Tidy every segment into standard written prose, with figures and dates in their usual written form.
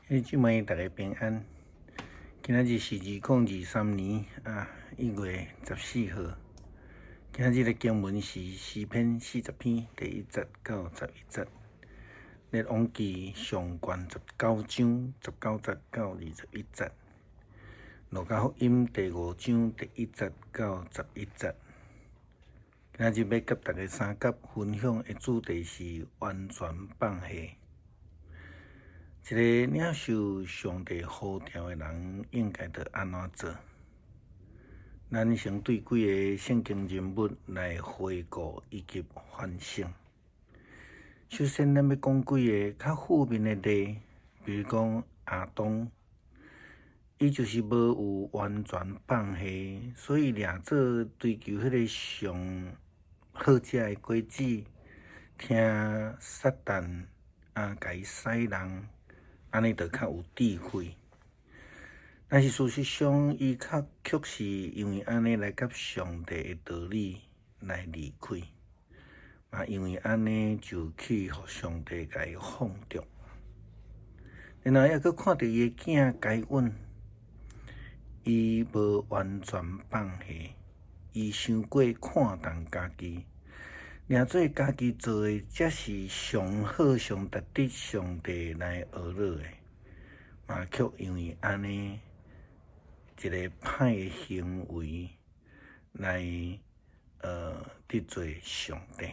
祝愿大家平安。今仔日是2023年1月14号。今仔日的经文是诗篇40篇第1节到11节，列王记上卷19章19节到21节，路加福音第5章第1节到11节。今仔日要甲大家三角分享的主题是完全放下。一个领受上帝呼召的人应该要安怎做？咱先对几个圣经人物来回顾以及反省。首先，咱要讲几个较负面的例，比如讲亚当，伊就是无有完全放下，所以掠做追求迄个上好食的果子，听撒旦甲伊使人。安尼就较有智慧，但是事实上，伊却是因为安尼来甲上帝的道理来离开，因为安尼就去互上帝甲伊放逐。然后还佫看到伊的囝该隐，伊无完全放下，伊伤过看重家己。领做家己做的，才是上好、上值得上帝来学乐的，却因为安尼一个歹的行为来得罪上帝。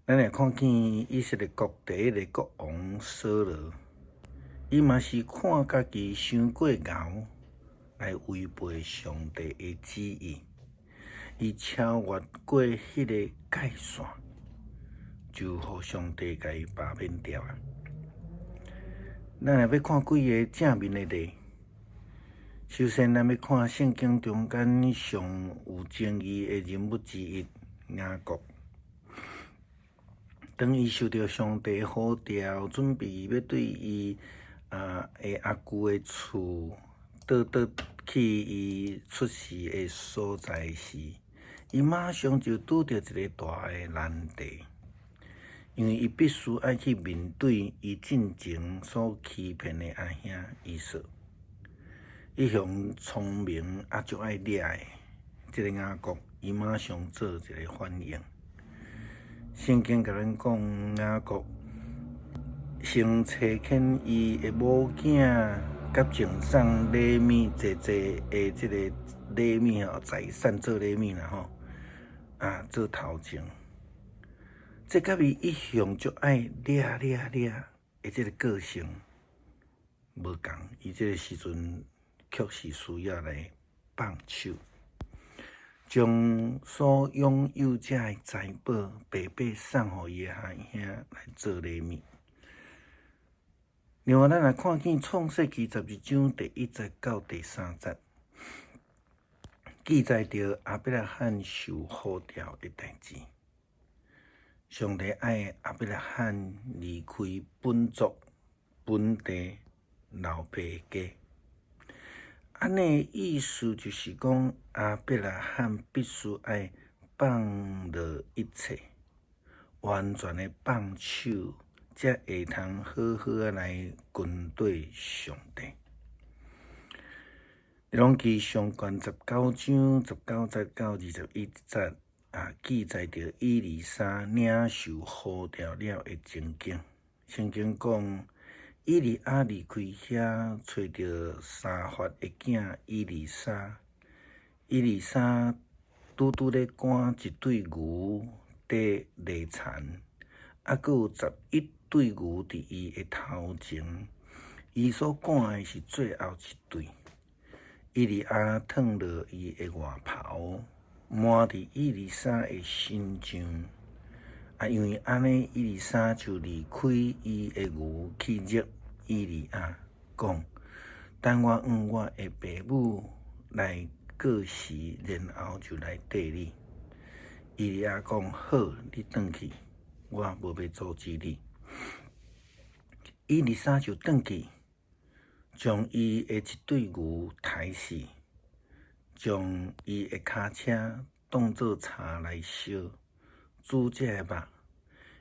咱来看见以色列国第一个国王扫罗，伊嘛是看家己伤过牛，来违背上帝的旨意。伊超越过迄个界线，就互上帝甲伊罢免掉啊！咱也要看几个正面的例。首先，咱要看圣经中间上有正义的人物之一雅各。当伊受到上帝的呼召，准备要对伊阿舅的厝倒去伊出世的所在时，伊马上就拄着一个大的难题，因为伊必须爱去面对伊进前所欺骗的阿兄以扫。伊向聪明足爱掠的，这个雅各，伊马上做一个反应。圣经甲咱讲，雅各先找见伊的母囝，甲赠送礼物济的这个礼物财产做礼物啦做头前，这甲伊一向就爱掠的这个个性无共，伊这个时阵确实需要来放手，将所拥有者的财宝白白送互伊的兄来做礼物。另外，咱来看见创世纪12章第1节到第3节。记载着亚伯拉罕受呼召的代志。上帝爱亚伯拉罕离开本族、本地、老爸的家。安尼意思就是讲，亚伯拉罕必须爱放落一切，完全的放手，才会通好好来跟对上帝。列王记上卷19章19节到21节记载着以利沙领受呼召了的情景。圣经讲，以利亚离开遐，找着沙法的囝以利沙。以利沙拄咧赶一对牛伫犁田，佫有11对牛伫伊的头前，伊所赶的是最后一对。以利亚脱落伊的外袍，抹伫以利沙的身上。因为安尼，以利沙就离开伊的牛去入以利亚，讲：等我用我的爸母来过时，然后就来缀你。以利亚讲：好，你转去，我无要阻止你。以利沙就转去。将伊的一对牛抬死，将伊的骹车当作柴来烧，煮这个肉。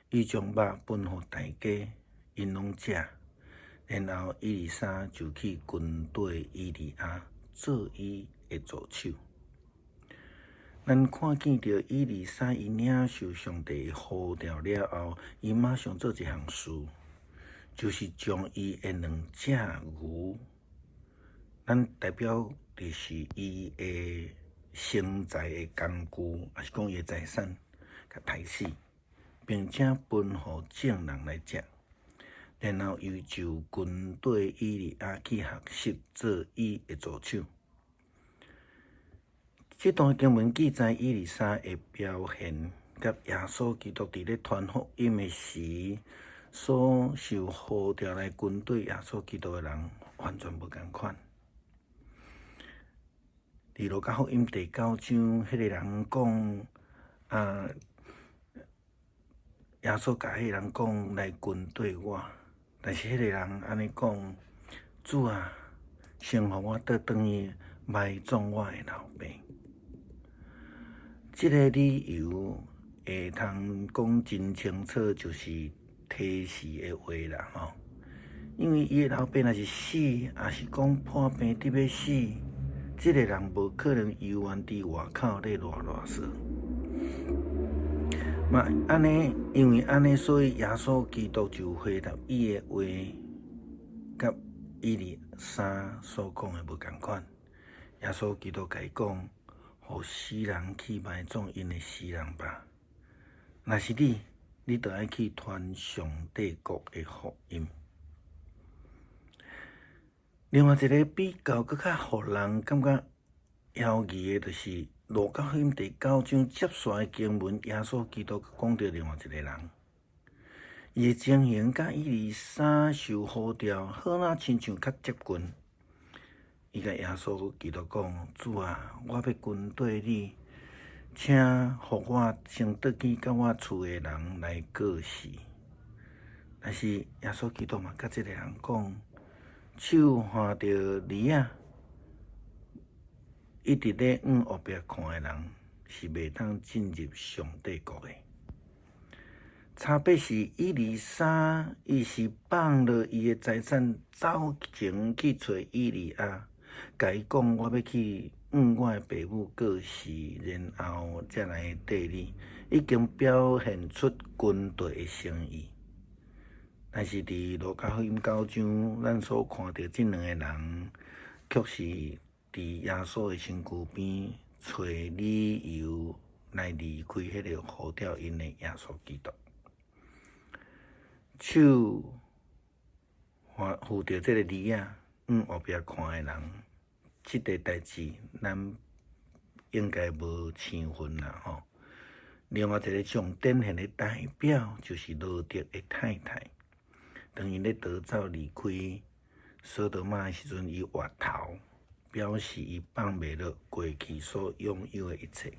伊将肉分互大家，因拢食。然后伊丽莎就去军队伊利亚做伊的助手。咱看见着伊丽莎伊领受上帝呼召了后，伊马上做一项事，就是将伊的2只牛，咱代表就是伊的生财的工具，也是讲伊的财产，甲杀死，并且分互众人来食。然后又就军队伊利亚去学习做伊的助手。这段经文记载伊丽莎的表现，甲耶稣基督伫咧传福音的时所受呼召来军队耶稣基督的人完全无共款。伫路加福音第9章，迄个人讲耶稣甲迄个人讲来军队我，但是迄个人安尼讲，主啊，先互我倒转去埋葬我的老爸。这个理由会通讲真清楚，就是提示的话啦吼。因为伊的老爸若是死，也是讲破病得要死，这个人无可能永远伫外口咧乱说。嘛安尼，因为安尼，所以耶稣基督就回答伊的话，甲伊丽莎所讲的无共款。耶稣基督甲伊讲，互死人去埋葬因的死人吧。若是你就爱去传上帝国的福音。另外一个比较搁较互人感觉妖异的，就是路加福音第9章接续的经文，耶稣基督讲到另外一个人，伊的情形甲伊丽莎受呼召，好哪亲像较接近。伊甲耶稣基督讲：主啊，我要跟对你，请互我先倒去甲我厝的人来过世。但是耶稣基督嘛，甲这个人讲，手看到梨啊，一直咧后壁看的人，是袂当进入上帝国的。差别是伊丽莎，伊是放了伊的财产，走前去找伊利亚。甲伊讲，我要去我的爸母过世，然后才来缀你。已经表现出军队的诚意。但是伫路加福音9章，咱所看到这2个人，却是伫耶稣的身躯边找理由来离开迄个呼召因的耶稣基督。手扶着这个梨啊，后壁看的人。这个代志，咱应该无生分啦吼。另外一个上典型的代表，就是罗德的太太，当伊咧逃走离开索多玛的时阵，伊回头，表示伊放袂落过去所拥有的一切，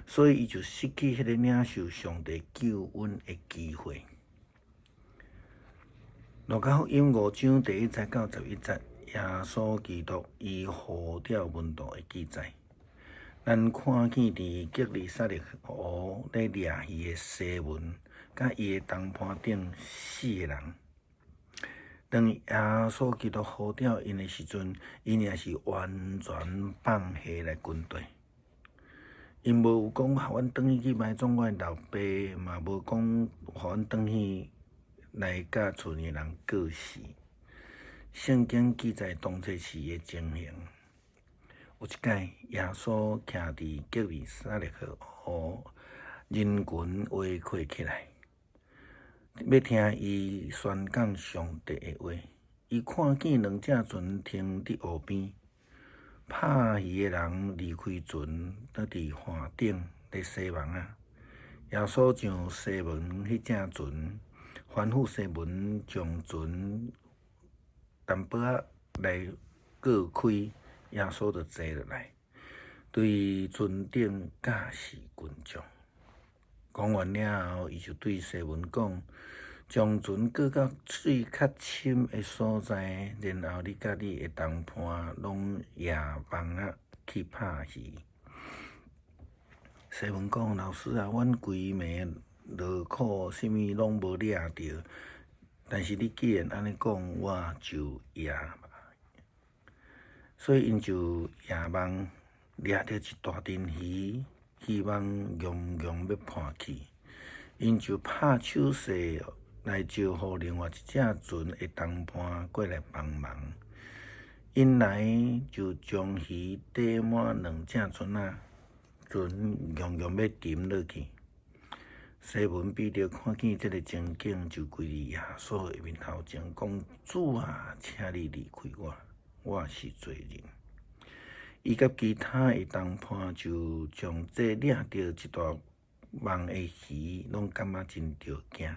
所以伊就失去迄个领受上帝救恩的机会。路加福音5章第1节到11节。耶稣基督伊呼召门徒的记载，咱看见伫吉利撒勒湖咧掠鱼的西门，甲伊的同伴顶4个人。当耶稣基督呼召因的时阵，因也是完全放下来军队。因无有讲互阮转去埋葬阮老爸，嘛无讲互阮转去来甲厝里人过世。圣经记载当初时的情形，有一届耶稣徛伫吉利撒勒湖，人群围过起来，要听伊宣讲上帝的话。伊看见2只船停伫湖边，拍鱼的人离开船，倒伫岸顶咧洗网啊。耶稣上西门迄只船，吩咐西门将船淡薄仔来过开，耶稣就坐落来，对船顶驾驶群众。讲完了后，伊就对西门讲：将船过到水较深的所在，然后你甲你的同伴拢夜网仔去拍鱼。西门讲：老师啊，阮规暝落苦，啥物拢无掠着。但是你既然安尼讲，我就也。所以因就夜梦掠着一大阵鱼，希望洋洋要盘去。因就拍手势来招呼另外一只船的同伴过来帮忙。因来就将鱼缀满2只船仔，船洋洋要沉落去。西门彼得看见这个情景，就跪伫耶稣的面头前讲：“主啊，请你离开我是罪人。”伊甲其他的同伴就将这掠着一大网的鱼，拢感觉真着惊。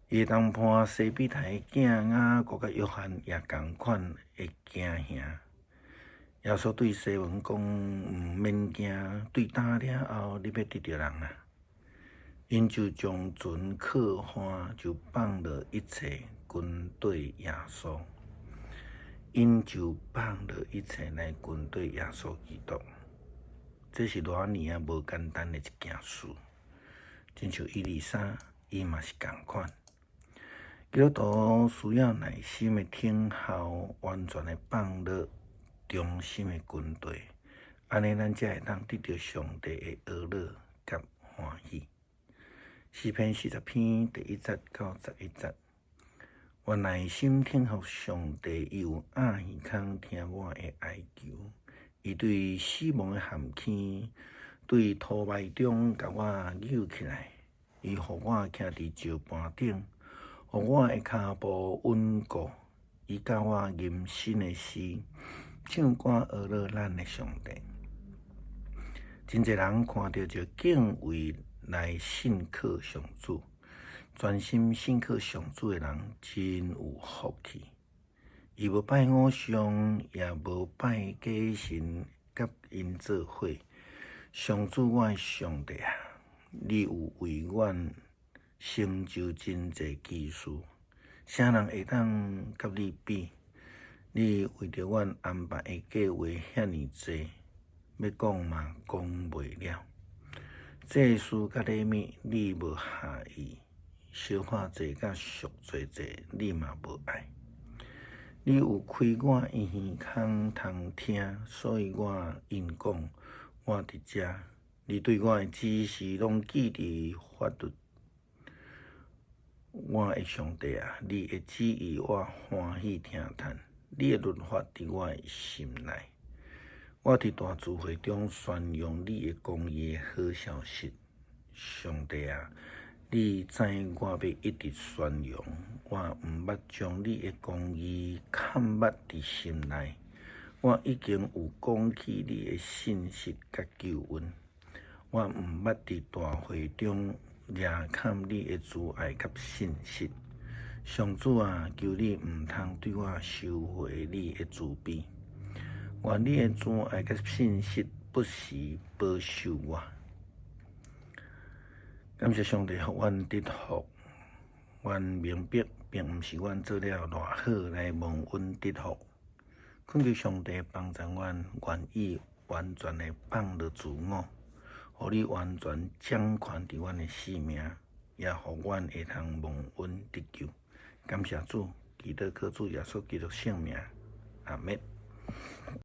伊的同伴西比太的囝雅各甲约翰也同款会惊吓。耶稣对西门讲：“毋免惊，对打了后，你要得着人啊！”因就将船靠岸，就放了一切，跟对耶稣。因就放了一切来跟对耶稣基督。这是偌尼啊无简单的一件事，亲像伊丽莎，伊嘛是同款。基督徒需要耐心的听候，完全的放了忠心的军队，安尼咱才会当得到上帝的呵乐甲欢喜。诗篇40篇第1节到11节。我耐心听候上帝，伊有暗耳孔听我的哀求。伊对死亡的陷阱，对土埋中甲我扭起来。伊予我徛伫石盘顶，予我的骹步稳固。伊教我吟新的诗，唱歌呵乐咱的上帝。真侪人看到就敬畏来信靠上主。专心信靠上主的人真有福气。伊无拜偶像，也无拜假神，甲因做伙。上主我的上帝啊，你有为阮成就真侪奇事，啥人会当甲你比？你为着阮安排的计划遐尼济，要讲嘛讲袂了。祭司甲礼物你无下意。小化济甲俗济济，你嘛无爱。你有开我耳孔通听，所以我因讲，我伫遮。你对我的指示拢记伫法度。我的上帝啊，你的旨意我欢喜听叹，你的律法伫我的心内。我伫大聚会中宣扬你的公义的好消息，上帝啊！你知我要一直宣扬，我毋捌将你的公义看捌伫心内。我已经有讲起你的信息甲救恩，我毋捌伫大会中掠看你的慈爱甲信息。上主啊，求你毋通对我收回你的慈悲，愿你的慈爱甲信息不时保守我。感谢上帝，予阮得福。阮明白，并毋是阮做了偌好来蒙恩得福。恳求上帝帮助阮，愿意完全的放落自我，互你完全掌权伫阮的生命，也互阮会通蒙恩得救。感谢主，祈祷靠主耶稣基督圣名，阿门。